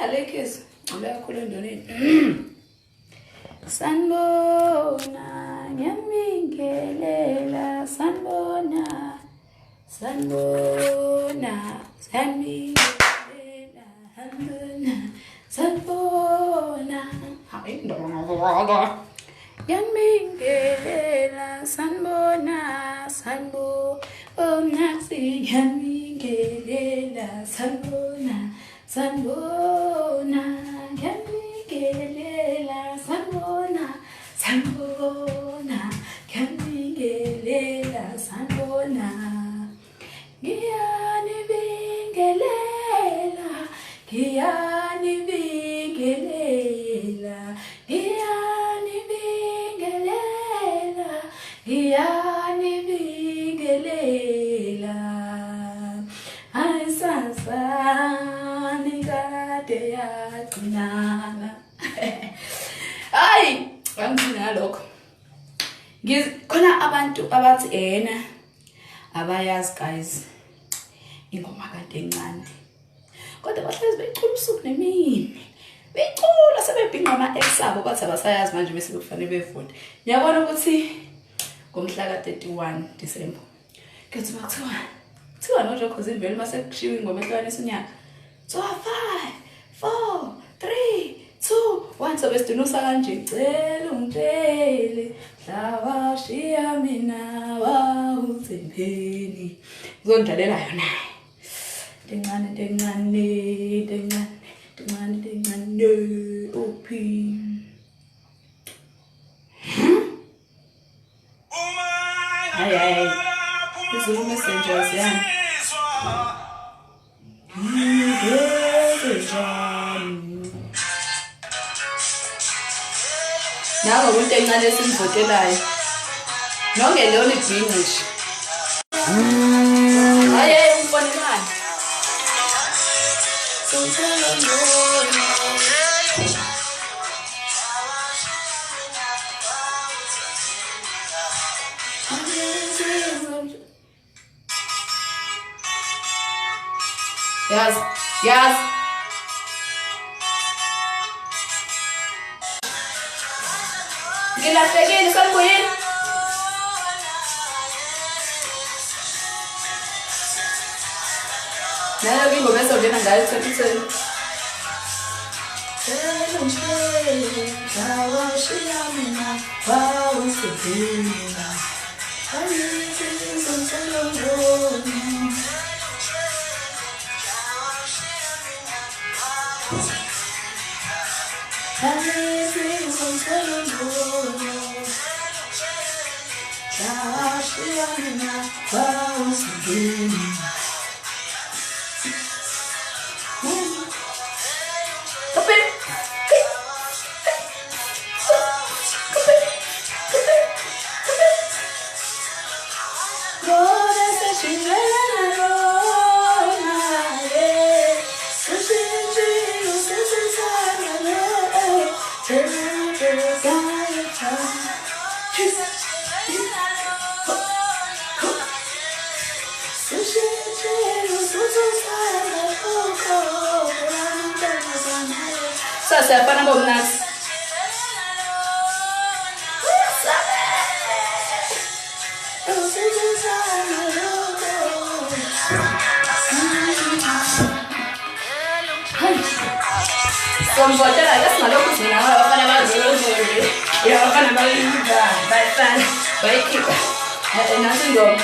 Alekis, uyakhula endoneni. Sanibona, ngiyamingelela, sanibona, sanibona, sanibingelela, sanibona, hayi ndabona. Ngiyamingelela, sanibona, sanibona, ngiyamingelela, sanibona, sanibona, ngiyamingelela, sanibona, sanibona, ngiyamingelela, sanibona, ngiyanibingelela, ngiyanibingelela, ngiyanibingelela, ngiyanibingelela, ayisasani kade yagcinana. Hayi, angithina lokho. Khona abantu abathi abayazi guys ingoma kaNtencane. Kodwa bahlezi becula usuku nemini. Becula sebebhinqa ama-ex abo bathi abasayazi manje bese kufanele befunde. Ngiyabona ukuthi ngomhla ka-31 December kuthi kuthiwa noJokho Zimveli mase kushiwa ingoma ehlukanisa unyaka. 5 4 3 2 1 sobe sidunusa kanje cela ungitshele hlawashiya mina wawuthembeni. Ngizondlalela yona. Ntencane uphi. Hayi. Izulu messengers yani. Nawe uNtencane esimvotelayo. Nongelona ibhinqishi. Hayi umfana manje. Yes. Ngilahlekile sanibuyini. Nayo ingoma esongena ngayo eThekwini. Hlawashiya mina wawuthembeni. Sasiyafana bomnasi. Somvotela ngesingalokhu thina abafana bazolozole. Abafana bayiba, bayifana, bayikhipha. Nasi ingoma.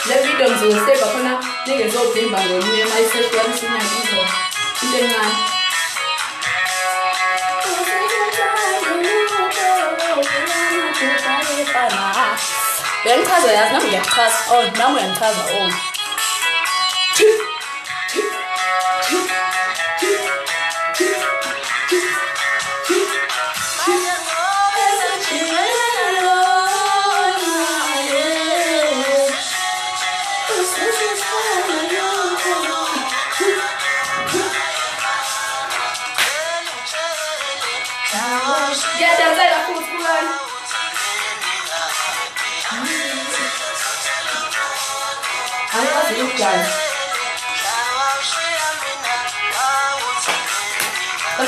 Le video ngizoseva khona ningezodimba ngolunye mayisehlukanisa unyaka ingoma. Ntencane. Bengichaza yazi nami ngiyachaza. Oh, nami uyangichaza. Oh. Angikwazi ukujala.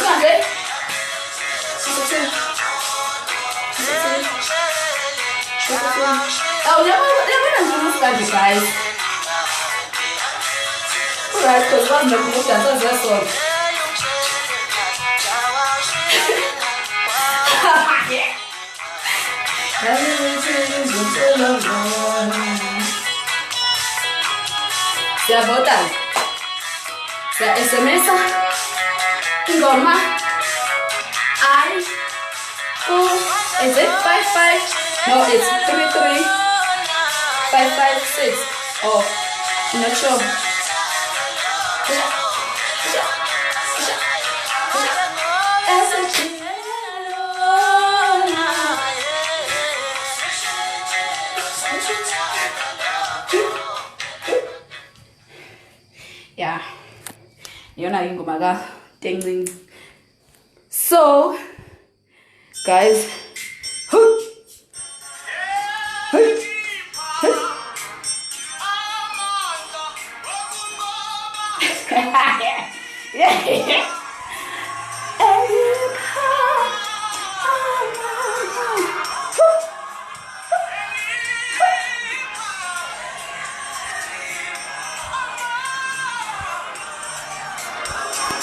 Kahle. Oh, never nje usikanje guys. Alright, because one of the dancers that's all. Siyavota. Siya SMS ingoma is it 55? No, it's 33556. Oh, I'm not sure. Yeah, yona ingoma ka Ntencane. So guys,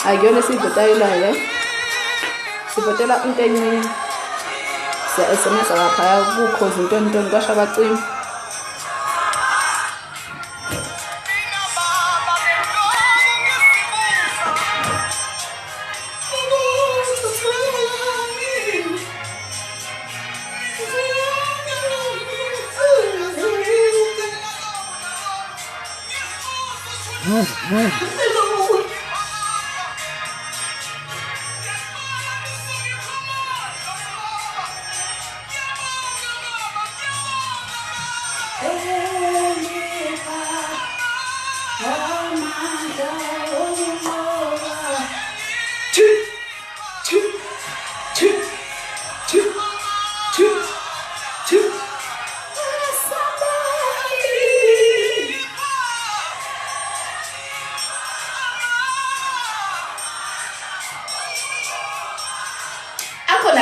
akuyona sivotayela ya sivotela Ntencane. Siya SMS laphaya kukhozi ntoni kwasha bacima.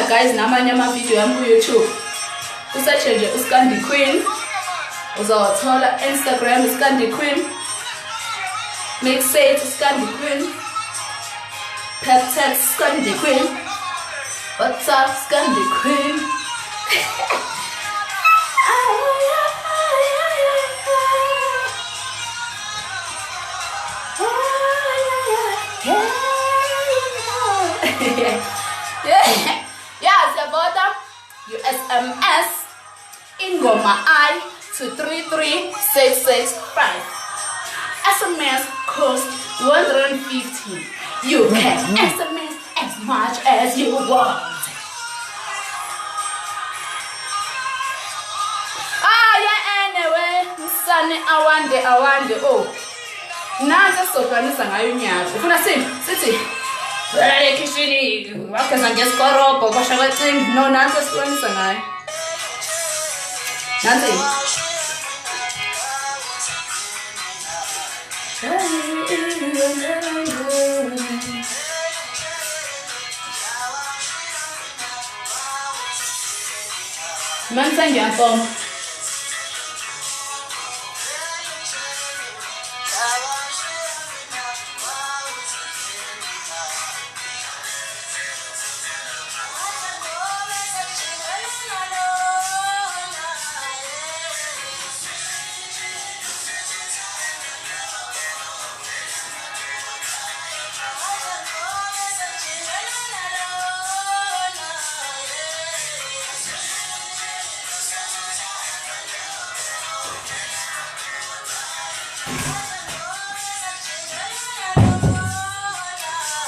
Guys, namanye amavideo yami ku YouTube. Usearch nje uSkandi Queen. Uzawathola Instagram uSkandi Queen. Mixtape uSkandi Queen. Peptex Skandi Queen. WhatsApp Skandi Queen. SMS ingoma I to 33665. SMS cost 150. You can SMS as much as you want. Anyway, Sunny awande oh. Naza sokanisa ngayo nyazo. Ufuna sithi kishini wakaza ngeskoropo kwa shawati no nanza sikanisa ngayo. Nanti Ntencane yafom.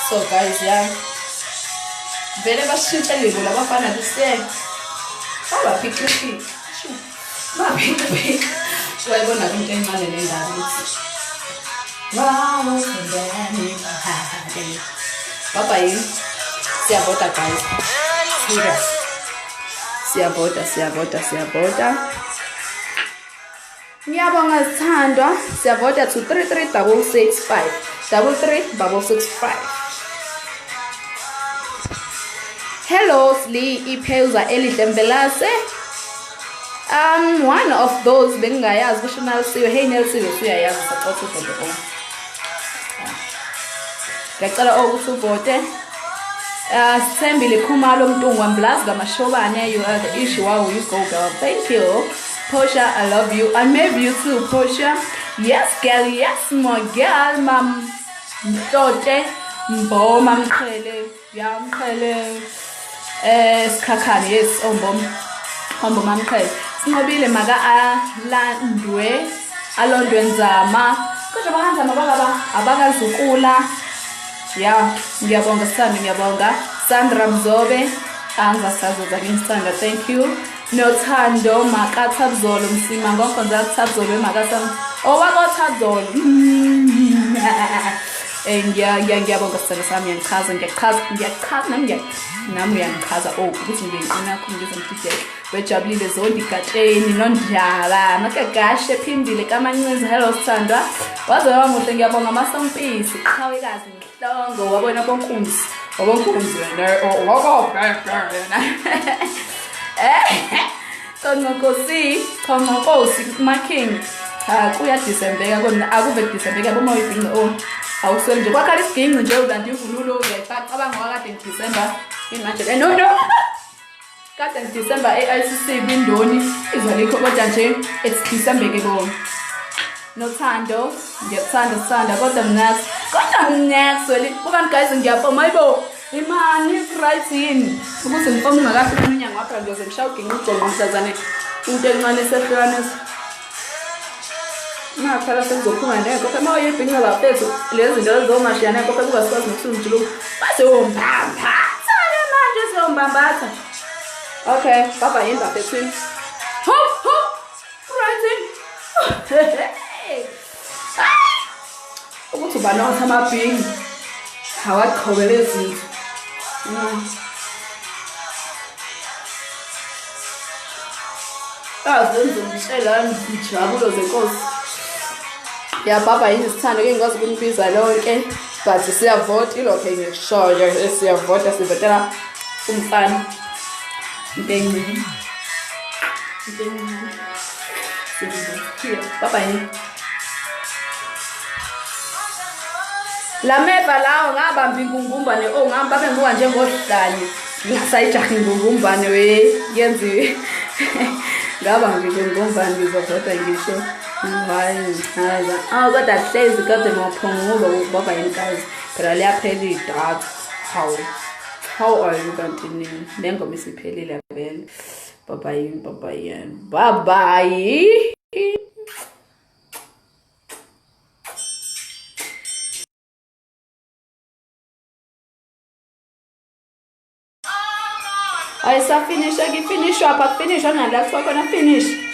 So guys, yeah, vele bashintsha libo labafana lise abaphikiphi baphikiphi wayibona into encane lendaba ukuthi wawuthembeni bahade. Baba yini siyavota guys, serious siyavota. Ngiyabonga sithandwa. Siyavota to 33665. 33665. Hello Sli ipheuza elihle mvelase. One of those bengayazi kusho Nalisiwe. Hey Nalisiwe uyayazi saxoxa uvote. Ngiyacela ukuthi uvote. Sithembile Khumalo Mntungwa Mblazi Gamashobane, you are the issue. Wow, you go girl. Thank you. Portia, I love you. And maybe you too, Portia. Yes, girl, yes, my girl, mam. Mtote, mbo, mam khele, yam khele. Skakhani, yes, ombo mam khele. Sinobile maga alandwe, alondwe nzama. Kodwa bakanzama bakaba abakazukula. Yeah, ngiyabonga Sandra, ngiyabonga. Sandra Mzobe, angizasazoza ngisanda. Thank you. Nothando Makathabzolo Msima ngonkonza Thabzolo Makatha. Owakothabzolo. Ngiyabonga Sandra sami ngiyachaza nami uyangichaza ukuthi ngiyina khumbuza mfike wejabulile zondi gatsheni nondaba makagashe phindile kamancinzi. Hello Sandra, waze wamuhle ngiyabonga masompisi qhawekazi ngihlongo wabona bonkunzi wena Tongokosi making kuya December kona akuve December boma uyibhinqa awusole nje kwakhala isiginci nje ulanti uvunulo uyacabanga wakade December imanje no kade December ICC bindoni izalikho kodwa nje it's December ke bona. Nothando ngiyathanda Sandra kodwa mnyazi weli bukan guys ngiyapoma yibo imani price yini ukuthi ngifoma ungakafika unyanga wapha ngiyoze ngishawuge ngigcono mhlazane into encane seflanesi phela sengizophuma neko phela uyibhinqa bafethu lezi zinto lezomashiyana neko phela kungasikwazi nokusungijulu base wombamba sale manje siyombambatha. Okay, baba yini bafethu ho right ukuthi ubanotha amabhingi hawaqhobele izinto. Azenze ngishela ngijabulo zenkosi. Ya baba yini sithando ke ngikwazi ukunibiza lonke but siyavota ilokho ngishoyo siyavota sivotela umfana. Ntencane. Baba yini lameva lawo ngabamba ingungumbane ngihamba bengibuka njengohlanye ngisayijaha ingungumbane yenziwe ngabamba ingungumbane ngizovota ngisho hayi kodwa hlezi kade maphumulo baba yini guys phela liyaphela idatha. How are you kanti nini lengoma isiphelile vele. Baba yini bye. I finish. I finish up. I finish. I'm not. That's what I'm gonna finish.